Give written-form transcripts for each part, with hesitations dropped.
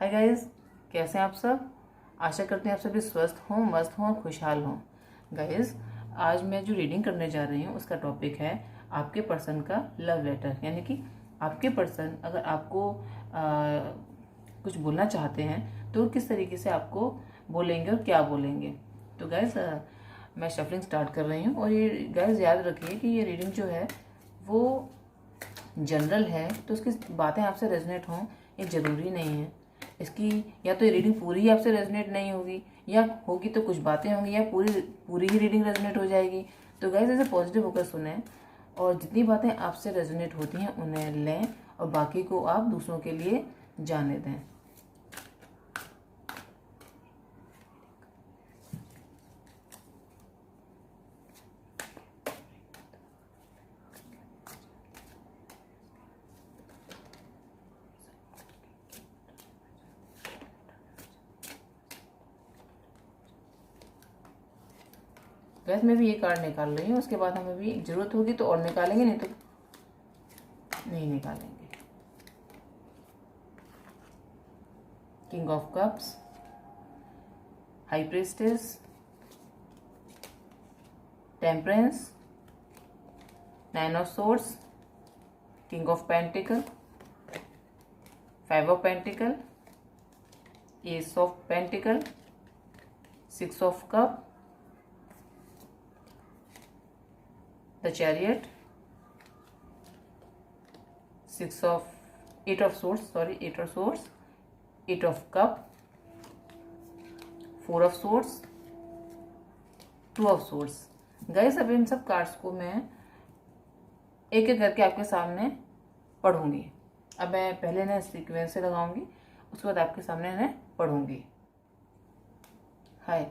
Hi guys, कैसे हैं आप सब। आशा करते हैं आप सभी स्वस्थ हों, मस्त हों और खुशहाल हों। गाइस, आज मैं जो रीडिंग करने जा रही हूँ उसका टॉपिक है आपके पर्सन का लव लेटर। यानी कि आपके पर्सन अगर आपको कुछ बोलना चाहते हैं तो किस तरीके से आपको बोलेंगे और क्या बोलेंगे। तो गाइस, मैं शफलिंग स्टार्ट कर रही हूँ। और ये गाइस याद रखिए कि ये रीडिंग जो है वो जनरल है, तो उसकी बातें आपसे रेजोनेट हों ये ज़रूरी नहीं है। इसकी या तो ये रीडिंग पूरी ही आपसे रेजोनेट नहीं होगी, या होगी तो कुछ बातें होंगी, या पूरी पूरी ही रीडिंग रेजोनेट हो जाएगी। तो गाइस, ऐसे पॉजिटिव होकर सुने और जितनी बातें आपसे रेजोनेट होती हैं उन्हें लें और बाकी को आप दूसरों के लिए जाने दें। गैस में भी ये कार्ड निकाल रही हूँ, उसके बाद हमें भी ज़रूरत होगी तो और निकालेंगे, नहीं तो नहीं निकालेंगे। King of cups, high priestess, temperance, nine of swords, king of pentacle, five of pentacle, ace of pentacle, six of cup, the chariot, eight of swords, eight of cup, four of swords, two of swords. Guys, अब इन सब cards को मैं एक एक करके आपके सामने पढ़ूंगी। अब मैं पहले इन्हें सीक्वेंस से लगाऊंगी, उसके बाद आपके सामने इन्हें पढ़ूंगी। हाय,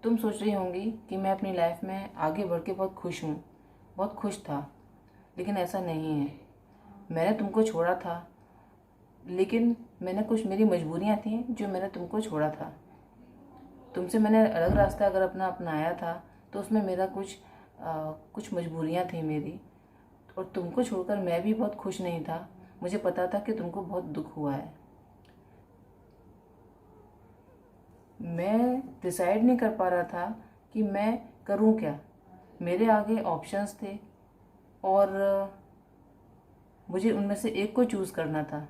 तुम सोच रही होंगी कि मैं अपनी लाइफ में आगे बढ़ के बहुत खुश हूँ, बहुत खुश था, लेकिन ऐसा नहीं है। मैंने तुमको छोड़ा था, लेकिन मेरी मजबूरियाँ थी जो मैंने तुमको छोड़ा था। तुमसे मैंने अलग रास्ता अगर अपना अपनाया था तो उसमें मेरा कुछ मजबूरियाँ थी मेरी, और तुमको छोड़कर मैं भी बहुत खुश नहीं था। मुझे पता था कि तुमको बहुत दुख हुआ है। मैं डिसाइड नहीं कर पा रहा था कि मैं करूं क्या। मेरे आगे ऑप्शंस थे और मुझे उनमें से एक को चूज़ करना था।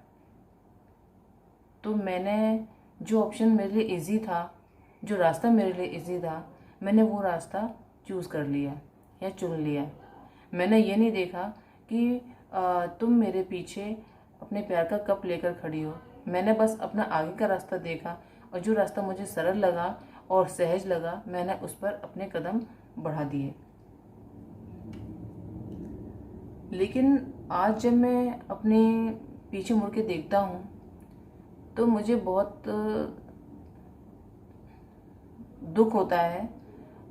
तो मैंने जो ऑप्शन मेरे लिए इजी था, जो रास्ता मेरे लिए इजी था, मैंने वो रास्ता चूज़ कर लिया या चुन लिया। मैंने ये नहीं देखा कि तुम मेरे पीछे अपने प्यार का कप लेकर खड़ी हो। मैंने बस अपना आगे का रास्ता देखा और जो रास्ता मुझे सरल लगा और सहज लगा, मैंने उस पर अपने कदम बढ़ा दिए। लेकिन आज जब मैं अपने पीछे मुड़ के देखता हूँ तो मुझे बहुत दुख होता है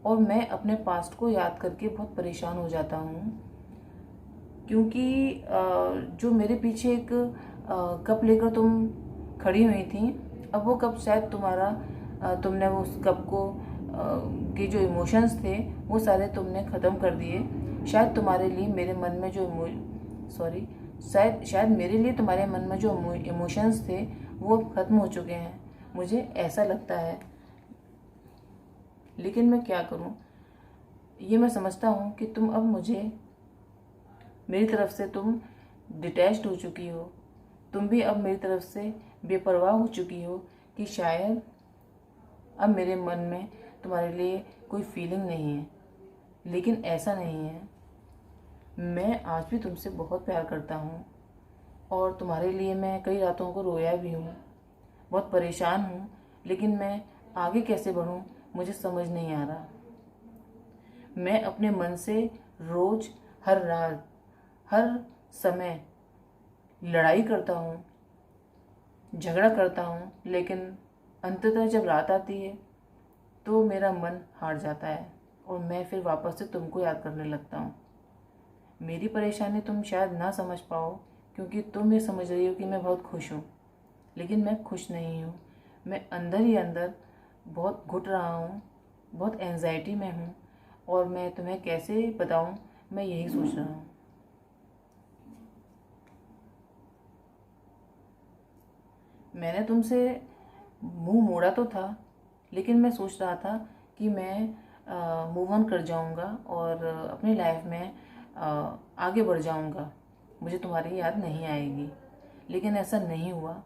और मैं अपने पास्ट को याद करके बहुत परेशान हो जाता हूँ। क्योंकि जो मेरे पीछे एक कप लेकर तुम खड़ी हुई थी, अब वो कप शायद तुमने उस कप को के जो इमोशंस थे वो सारे तुमने ख़त्म कर दिए। शायद तुम्हारे लिए मेरे मन में शायद मेरे लिए तुम्हारे मन में जो इमोशंस थे वो ख़त्म हो चुके हैं, मुझे ऐसा लगता है। लेकिन मैं क्या करूं, ये मैं समझता हूं कि तुम अब मेरी तरफ से तुम डिटैच्ड हो चुकी हो। तुम भी अब मेरी तरफ से बेपरवाह हो चुकी हो कि शायद अब मेरे मन में तुम्हारे लिए कोई फीलिंग नहीं है। लेकिन ऐसा नहीं है। मैं आज भी तुमसे बहुत प्यार करता हूँ और तुम्हारे लिए मैं कई रातों को रोया भी हूँ, बहुत परेशान हूँ। लेकिन मैं आगे कैसे बढ़ूँ मुझे समझ नहीं आ रहा। मैं अपने मन से रोज़, हर रात, हर समय लड़ाई करता हूँ, झगड़ा करता हूँ, लेकिन अंततः जब रात आती है तो मेरा मन हार जाता है और मैं फिर वापस से तुमको याद करने लगता हूँ। मेरी परेशानी तुम शायद ना समझ पाओ क्योंकि तुम ये समझ रही हो कि मैं बहुत खुश हूँ, लेकिन मैं खुश नहीं हूँ। मैं अंदर ही अंदर बहुत घुट रहा हूँ, बहुत एंजाइटी में हूँ और मैं तुम्हें कैसे बताऊँ, मैं यही सोच रहा हूँ। मैंने तुमसे मुंह मोड़ा तो था, लेकिन मैं सोच रहा था कि मैं मूव ऑन कर जाऊंगा और अपनी लाइफ में आगे बढ़ जाऊंगा, मुझे तुम्हारी याद नहीं आएगी। लेकिन ऐसा नहीं हुआ।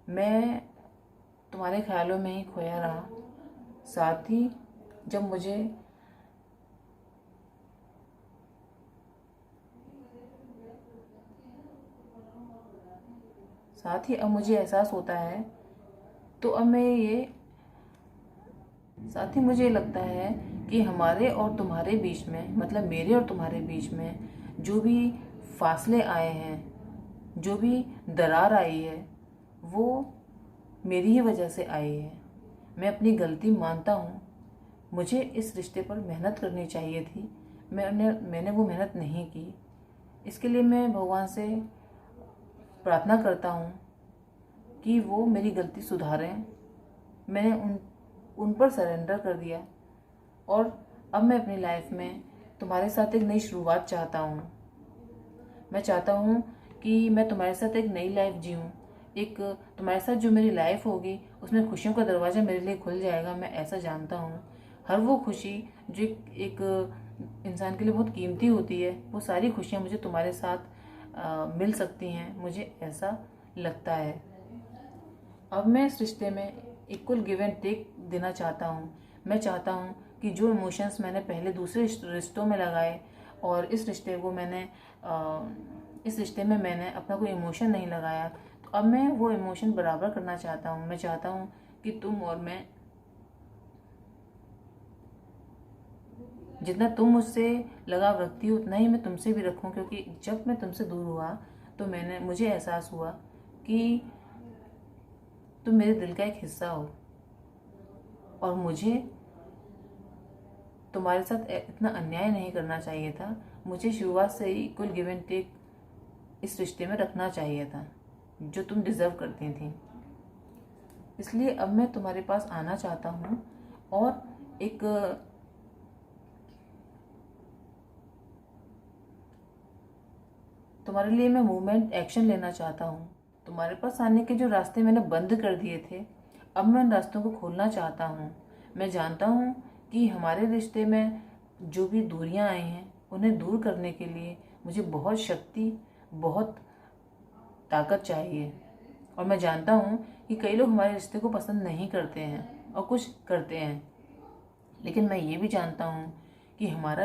मैं तुम्हारे ख्यालों में ही खोया रहा। साथ ही जब मुझे साथ ही अब मुझे एहसास होता है, तो अब मैं ये साथ ही मुझे लगता है कि हमारे और तुम्हारे बीच में, मतलब मेरे और तुम्हारे बीच में जो भी फासले आए हैं, जो भी दरार आई है, वो मेरी ही वजह से आई है। मैं अपनी गलती मानता हूँ। मुझे इस रिश्ते पर मेहनत करनी चाहिए थी, मैंने वो मेहनत नहीं की। इसके लिए मैं भगवान से प्रार्थना करता हूँ कि वो मेरी गलती सुधारें। मैंने उन पर सरेंडर कर दिया और अब मैं अपनी लाइफ में तुम्हारे साथ एक नई शुरुआत चाहता हूँ। मैं चाहता हूँ कि मैं तुम्हारे साथ एक नई लाइफ जीऊँ। एक तुम्हारे साथ जो मेरी लाइफ होगी उसमें खुशियों का दरवाज़ा मेरे लिए खुल जाएगा, मैं ऐसा जानता हूँ। हर वो खुशी जो एक इंसान के लिए बहुत कीमती होती है, वो सारी खुशियाँ मुझे तुम्हारे साथ मिल सकती हैं, मुझे ऐसा लगता है। अब मैं इस रिश्ते में इक्वल गिव एंड टेक देना चाहता हूँ। मैं चाहता हूँ कि जो इमोशंस मैंने पहले दूसरे रिश्तों में लगाए और इस रिश्ते में मैंने अपना कोई इमोशन नहीं लगाया, तो अब मैं वो इमोशन बराबर करना चाहता हूँ। मैं चाहता हूँ कि तुम और मैं, जितना तुम मुझसे लगाव रखती हो उतना ही मैं तुमसे भी रखूँ, क्योंकि जब मैं तुमसे दूर हुआ तो मुझे एहसास हुआ कि तुम मेरे दिल का एक हिस्सा हो और मुझे तुम्हारे साथ इतना अन्याय नहीं करना चाहिए था। मुझे शुरुआत से ही इक्वल गिव एंड टेक इस रिश्ते में रखना चाहिए था, जो तुम डिजर्व करती थी। इसलिए अब मैं तुम्हारे पास आना चाहता हूँ और एक तुम्हारे लिए मैं मूवमेंट एक्शन लेना चाहता हूँ। तुम्हारे पास आने के जो रास्ते मैंने बंद कर दिए थे, अब मैं उन रास्तों को खोलना चाहता हूँ। मैं जानता हूँ कि हमारे रिश्ते में जो भी दूरियां आई हैं उन्हें दूर करने के लिए मुझे बहुत शक्ति, बहुत ताकत चाहिए। और मैं जानता हूँ कि कई लोग हमारे रिश्ते को पसंद नहीं करते हैं और कुछ करते हैं, लेकिन मैं ये भी जानता हूँ कि हमारा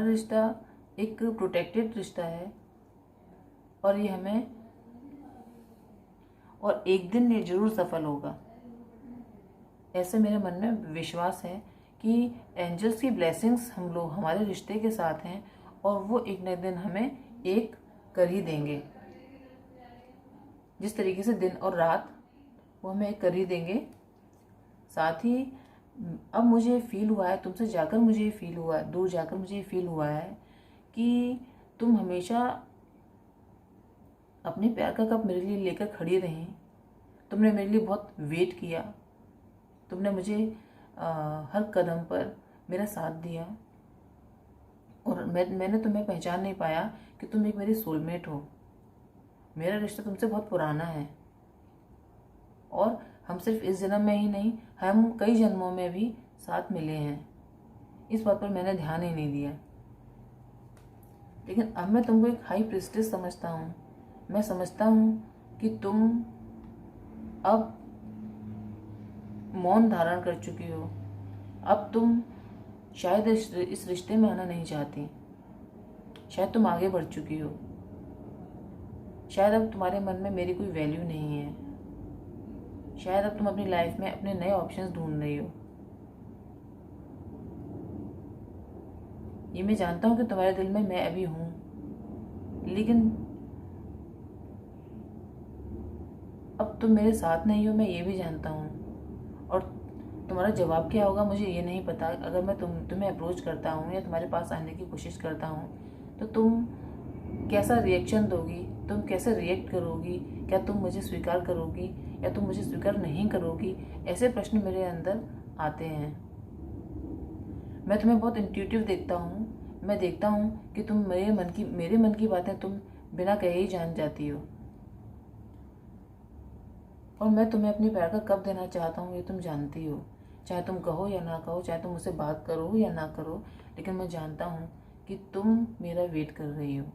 रिश्ता एक प्रोटेक्टेड रिश्ता है और और एक दिन ये जरूर सफल होगा। ऐसे मेरे मन में विश्वास है कि एंजल्स की ब्लेसिंग्स हमारे रिश्ते के साथ हैं और वो एक न दिन हमें एक कर ही देंगे। जिस तरीके से दिन और रात वो हमें एक कर ही देंगे। साथ ही अब मुझे फील हुआ है, तुमसे जाकर मुझे ये फील हुआ है, दूर जाकर मुझे ये फील हुआ है कि तुम हमेशा अपने प्यार का कप मेरे लिए लेकर खड़ी रही। तुमने मेरे लिए बहुत वेट किया। तुमने मुझे हर कदम पर मेरा साथ दिया और मैंने तुम्हें पहचान नहीं पाया कि तुम एक मेरी सोलमेट हो। मेरा रिश्ता तुमसे बहुत पुराना है और हम सिर्फ इस जन्म में ही नहीं, हम कई जन्मों में भी साथ मिले हैं। इस बात पर मैंने ध्यान ही नहीं दिया, लेकिन अब मैं तुमको एक हाई प्रिस्टेस समझता हूँ। मैं समझता हूँ कि तुम अब मौन धारण कर चुकी हो। अब तुम शायद इस रिश्ते में आना नहीं चाहती। शायद तुम आगे बढ़ चुकी हो। शायद अब तुम्हारे मन में मेरी कोई वैल्यू नहीं है। शायद अब तुम अपनी लाइफ में अपने नए ऑप्शंस ढूंढ रही हो। ये मैं जानता हूँ कि तुम्हारे दिल में मैं अभी हूँ, लेकिन अब तुम मेरे साथ नहीं हो, मैं ये भी जानता हूँ। और तुम्हारा जवाब क्या होगा मुझे ये नहीं पता। अगर मैं तुम्हें अप्रोच करता हूँ या तुम्हारे पास आने की कोशिश करता हूँ तो तुम कैसा रिएक्शन दोगी, तुम कैसे रिएक्ट करोगी, क्या तुम मुझे स्वीकार करोगी या तुम मुझे स्वीकार नहीं करोगी। ऐसे प्रश्न मेरे अंदर आते हैं। मैं तुम्हें बहुत इंट्यूटिव देखता हूँ। मैं देखता हूँ कि तुम मेरे मन की बातें तुम बिना कहे ही जान जाती हो। और मैं तुम्हें अपनी प्यार का कब देना चाहता हूँ ये तुम जानती हो। चाहे तुम कहो या ना कहो, चाहे तुम मुझसे बात करो या ना करो, लेकिन मैं जानता हूँ कि तुम मेरा वेट कर रही हो।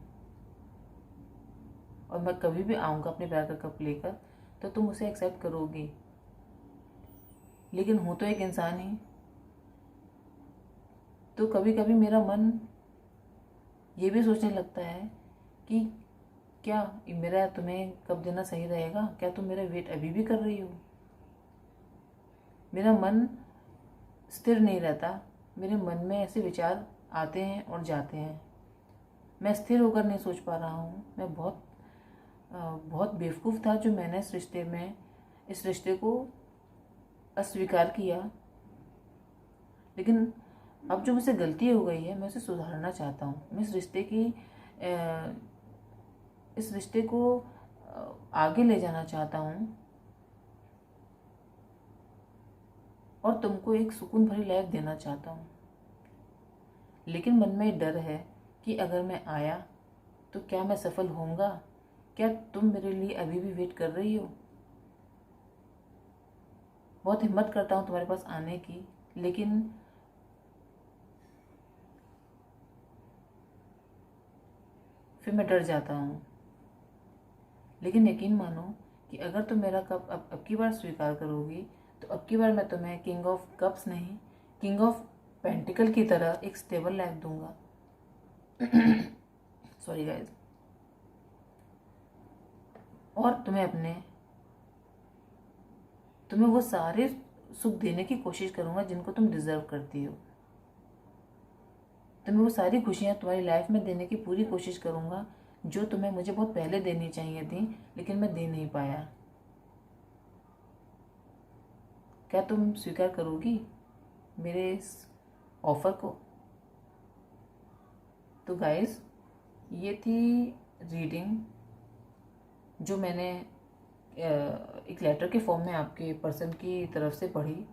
और मैं कभी भी आऊँगा अपने प्यार का कप लेकर तो तुम उसे एक्सेप्ट करोगी। लेकिन हूँ तो एक इंसान ही, तो कभी कभी मेरा मन ये भी सोचने लगता है कि क्या मेरा तुम्हें कब देना सही रहेगा, क्या तुम मेरा वेट अभी भी कर रही हो। मेरा मन स्थिर नहीं रहता, मेरे मन में ऐसे विचार आते हैं और जाते हैं। मैं स्थिर होकर नहीं सोच पा रहा हूँ। मैं बहुत बेवकूफ़ था जो मैंने इस रिश्ते को अस्वीकार किया। लेकिन अब जो मुझसे गलती हो गई है मैं उसे सुधारना चाहता हूँ। मैं इस रिश्ते को आगे ले जाना चाहता हूँ और तुमको एक सुकून भरी लाइफ देना चाहता हूँ। लेकिन मन में डर है कि अगर मैं आया तो क्या मैं सफल होऊंगा, क्या तुम मेरे लिए अभी भी वेट कर रही हो। बहुत हिम्मत करता हूँ तुम्हारे पास आने की, लेकिन फिर मैं डर जाता हूँ। लेकिन यकीन मानो कि अगर तुम मेरा कप अब की बार स्वीकार करोगी तो अब की बार मैं तुम्हें किंग ऑफ कप्स नहीं, किंग ऑफ पेंटिकल की तरह एक स्टेबल लाइफ दूंगा। Sorry guys. और तुम्हें वो सारे सुख देने की कोशिश करूंगा जिनको तुम डिजर्व करती हो। तुम्हें वो सारी खुशियाँ तुम्हारी लाइफ में देने की पूरी कोशिश करूंगा जो तुम्हें मुझे बहुत पहले देनी चाहिए थी, लेकिन मैं दे नहीं पाया। क्या तुम स्वीकार करोगी मेरे इस ऑफर को। तो गाइस, ये थी रीडिंग जो मैंने एक लेटर के फॉर्म में आपके पर्सन की तरफ से पढ़ी।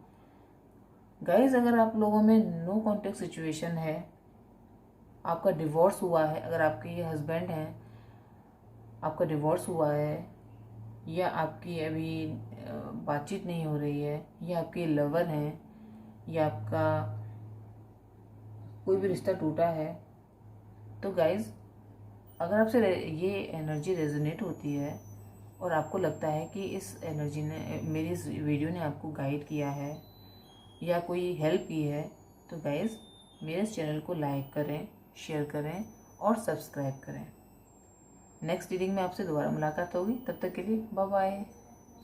गाइस, अगर आप लोगों में नो कॉन्टेक्ट सिचुएशन है, आपका डिवोर्स हुआ है, अगर आपके ये हस्बैंड हैं, आपका डिवोर्स हुआ है, या आपकी अभी बातचीत नहीं हो रही है, या आपके लवर हैं, या आपका कोई भी रिश्ता टूटा है, तो गाइज अगर आपसे ये एनर्जी रेजोनेट होती है और आपको लगता है कि इस एनर्जी ने, मेरी इस वीडियो ने आपको गाइड किया है या कोई हेल्प की है, तो गाइज मेरे इस चैनल को लाइक करें, शेयर करें और सब्सक्राइब करें। नेक्स्ट रीडिंग में आपसे दोबारा मुलाकात होगी। तब तक के लिए बाय बाय।